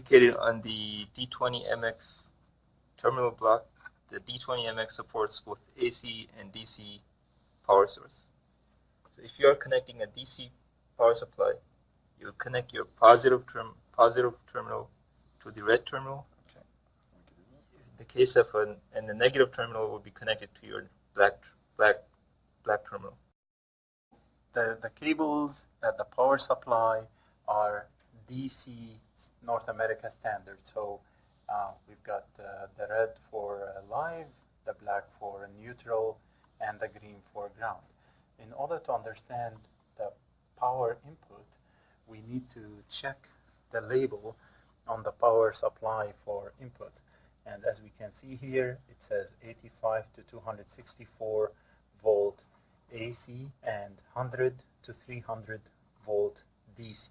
indicated on the D20MX terminal block. The D20MX supports both AC and DC power source. So if you are connecting a DC power supply, you connect your positive terminal to the red terminal. Okay. In the case of and the negative terminal will be connected to your black terminal. The cables at the power supply are DC North America standard. So we've got the red for live, the black for neutral, and the green for ground. In order to understand the power input, we need to check the label on the power supply for input. And as we can see here, it says 85 to 264 volt AC and 100 to 300 volt DC.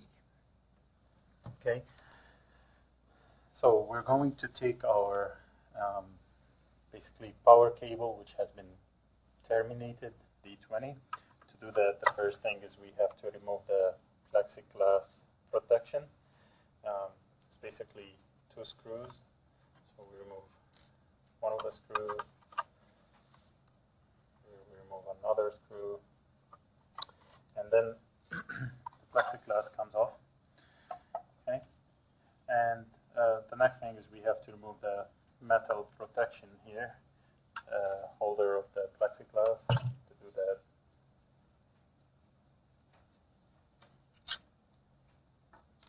Okay, so we're going to take our basically power cable, which has been terminated, D20. To do that, the first thing is we have to remove the plexiglass protection. It's basically 2 screws. So we remove one of the screws, we remove another screw, and then the plexiglass comes off. Okay, and the next thing is we have to remove the metal protection here, holder of the plexiglass. To do that,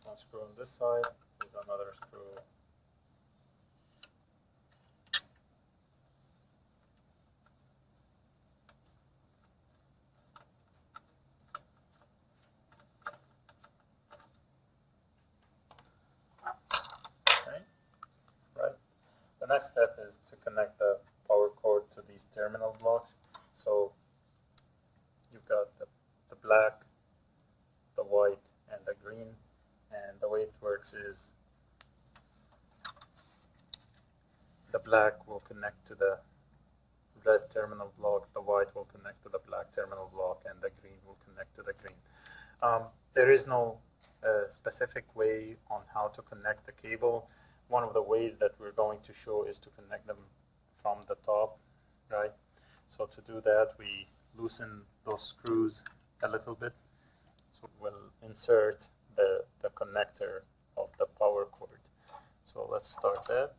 one screw on this side, there's another screw. The next step is to connect the power cord to these terminal blocks. So you've got the black, the white, and the green. And the way it works is the black will connect to the red terminal block, the white will connect to the black terminal block, and the green will connect to the green. There is no specific way on how to connect the cable. One of the ways that we're going to show is to connect them from the top, right? So to do that, we loosen those screws a little bit. So we'll insert the connector of the power cord. So let's start that.